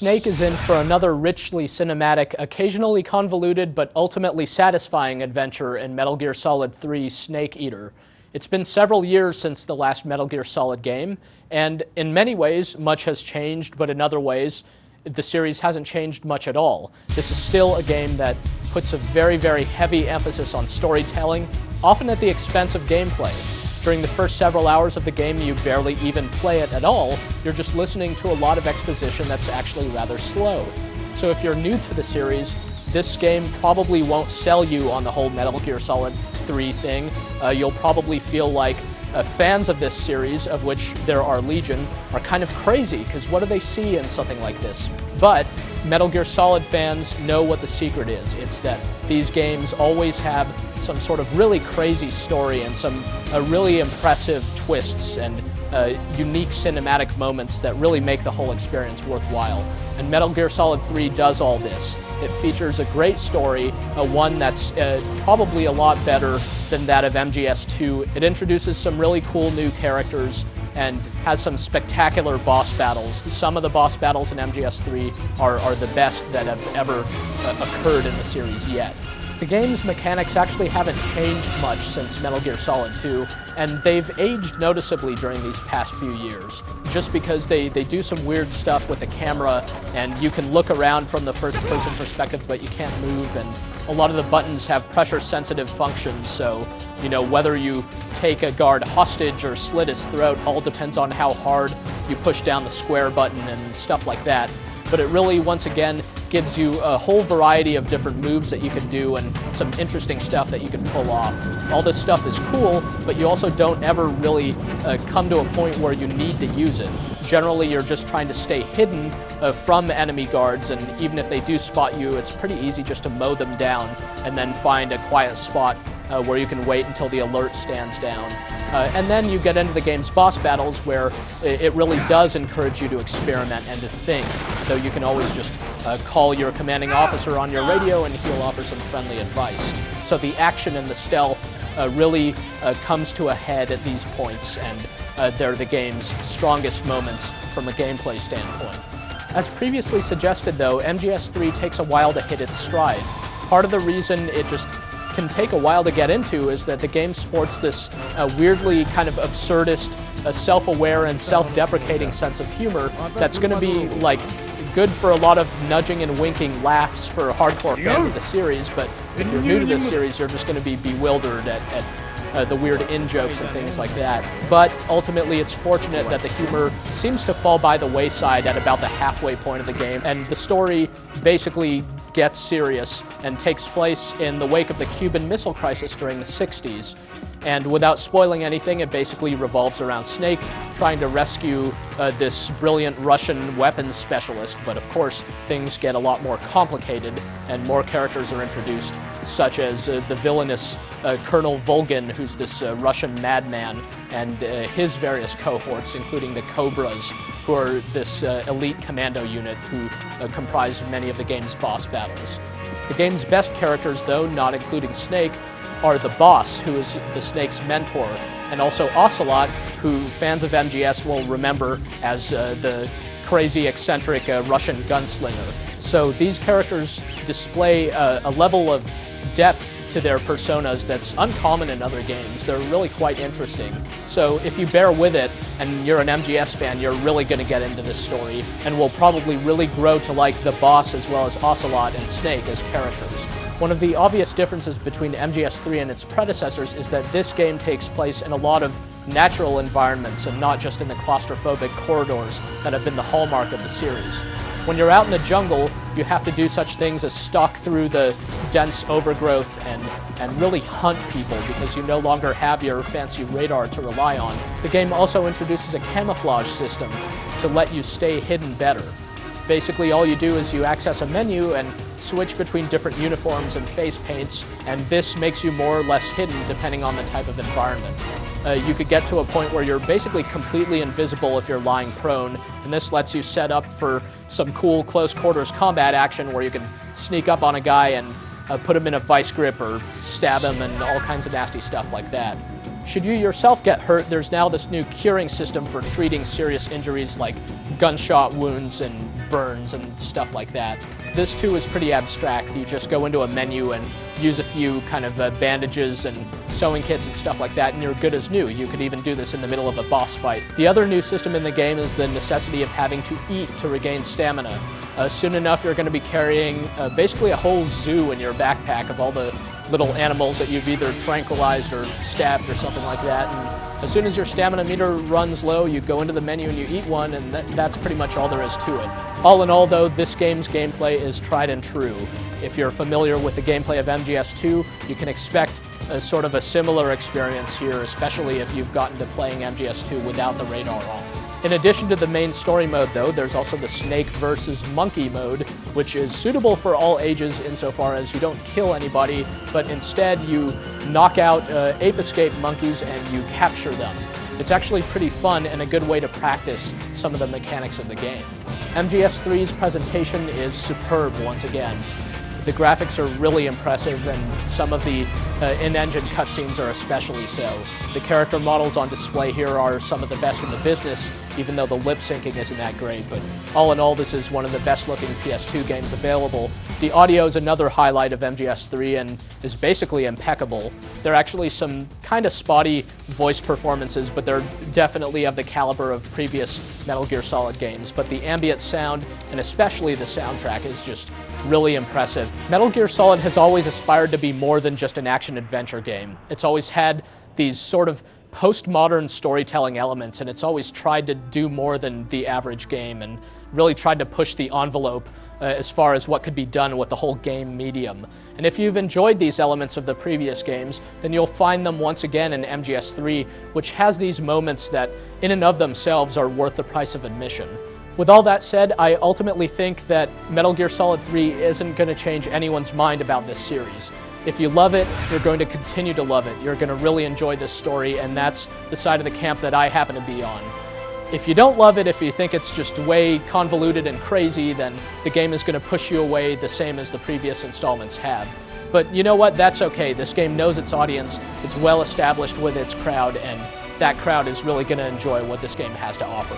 Snake is in for another richly cinematic, occasionally convoluted, but ultimately satisfying adventure in Metal Gear Solid 3 Snake Eater. It's been several years since the last Metal Gear Solid game, and in many ways, much has changed, but in other ways, the series hasn't changed much at all. This is still a game that puts a very, very heavy emphasis on storytelling, often at the expense of gameplay. During the first several hours of the game, you barely even play it at all. You're just listening to a lot of exposition that's actually rather slow. So if you're new to the series, this game probably won't sell you on the whole Metal Gear Solid 3 thing. You'll probably feel like fans of this series, of which there are legion, are kind of crazy, because what do they see in something like this? But Metal Gear Solid fans know what the secret is. It's that these games always have some sort of really crazy story and some really impressive twists and unique cinematic moments that really make the whole experience worthwhile. And Metal Gear Solid 3 does all this. It features a great story, one that's probably a lot better than that of MGS2. It introduces some really cool new characters and has some spectacular boss battles. Some of the boss battles in MGS3 are the best that have ever occurred in the series yet. The game's mechanics actually haven't changed much since Metal Gear Solid 2, and they've aged noticeably during these past few years, just because they do some weird stuff with the camera, and you can look around from the first-person perspective, but you can't move, and a lot of the buttons have pressure-sensitive functions, so, you know, whether you take a guard hostage or slit his throat all depends on how hard you push down the square button and stuff like that. But it really, once again, gives you a whole variety of different moves that you can do and some interesting stuff that you can pull off. All this stuff is cool, but you also don't ever really come to a point where you need to use it. Generally, you're just trying to stay hidden from enemy guards, and even if they do spot you, it's pretty easy just to mow them down and then find a quiet spot where you can wait until the alert stands down. And then you get into the game's boss battles, where it really does encourage you to experiment and to think, though you can always just call your commanding officer on your radio and he'll offer some friendly advice. So the action and the stealth really comes to a head at these points, and they're the game's strongest moments from a gameplay standpoint. As previously suggested, though, MGS3 takes a while to hit its stride. Part of the reason it just can take a while to get into is that the game sports this weirdly kind of absurdist, self-aware and self-deprecating sense of humor that's going to be like good for a lot of nudging and winking laughs for hardcore fans of the series, but if you're new to this series, you're just going to be bewildered at the weird in-jokes and things like that. But ultimately, it's fortunate that the humor seems to fall by the wayside at about the halfway point of the game, and the story basically gets serious and takes place in the wake of the Cuban Missile Crisis during the 60s. And without spoiling anything, it basically revolves around Snake trying to rescue this brilliant Russian weapons specialist. But of course, things get a lot more complicated and more characters are introduced, such as the villainous Colonel Volgin, who's this Russian madman, and his various cohorts, including the Cobras, who are this elite commando unit who comprise many of the game's boss battles. The game's best characters, though, not including Snake, are the boss, who is the Snake's mentor, and also Ocelot, who fans of MGS will remember as the crazy, eccentric Russian gunslinger. So these characters display a level of depth to their personas that's uncommon in other games. They're really quite interesting. So if you bear with it and you're an MGS fan, you're really going to get into this story and will probably really grow to like the boss as well as Ocelot and Snake as characters. One of the obvious differences between MGS3 and its predecessors is that this game takes place in a lot of natural environments and not just in the claustrophobic corridors that have been the hallmark of the series. When you're out in the jungle, you have to do such things as stalk through the dense overgrowth and really hunt people because you no longer have your fancy radar to rely on. The game also introduces a camouflage system to let you stay hidden better. Basically, all you do is you access a menu and switch between different uniforms and face paints, and this makes you more or less hidden depending on the type of environment. You could get to a point where you're basically completely invisible if you're lying prone, and this lets you set up for some cool close quarters combat action where you can sneak up on a guy and put him in a vice grip or stab him and all kinds of nasty stuff like that. Should you yourself get hurt, there's now this new curing system for treating serious injuries like gunshot wounds and burns and stuff like that. This too is pretty abstract. You just go into a menu and use a few kind of bandages and sewing kits and stuff like that, and you're good as new. You could even do this in the middle of a boss fight. The other new system in the game is the necessity of having to eat to regain stamina. Soon enough, you're going to be carrying basically a whole zoo in your backpack of all the little animals that you've either tranquilized or stabbed or something like that. And as soon as your stamina meter runs low, you go into the menu and you eat one, and that's pretty much all there is to it. All in all, though, this game's gameplay is tried and true. If you're familiar with the gameplay of MGS2, you can expect a sort of a similar experience here, especially if you've gotten to playing MGS2 without the radar on. In addition to the main story mode, though, there's also the Snake versus Monkey mode, which is suitable for all ages insofar as you don't kill anybody, but instead you knock out Ape Escape monkeys and you capture them. It's actually pretty fun and a good way to practice some of the mechanics of the game. MGS3's presentation is superb once again. The graphics are really impressive, and some of the in-engine cutscenes are especially so. The character models on display here are some of the best in the business, even though the lip syncing isn't that great, but all in all, this is one of the best looking PS2 games available. The audio is another highlight of MGS3 and is basically impeccable. There are actually some kind of spotty voice performances, but they're definitely of the caliber of previous Metal Gear Solid games, but the ambient sound, and especially the soundtrack, is just really impressive. Metal Gear Solid has always aspired to be more than just an action-adventure game. It's always had these sort of postmodern storytelling elements, and it's always tried to do more than the average game and really tried to push the envelope as far as what could be done with the whole game medium. And if you've enjoyed these elements of the previous games, then you'll find them once again in MGS3, which has these moments that in and of themselves are worth the price of admission. With all that said, I ultimately think that Metal Gear Solid 3 isn't going to change anyone's mind about this series. If you love it, you're going to continue to love it. You're going to really enjoy this story, and that's the side of the camp that I happen to be on. If you don't love it, if you think it's just way convoluted and crazy, then the game is going to push you away the same as the previous installments have. But you know what? That's okay. This game knows its audience. It's well established with its crowd, and that crowd is really going to enjoy what this game has to offer.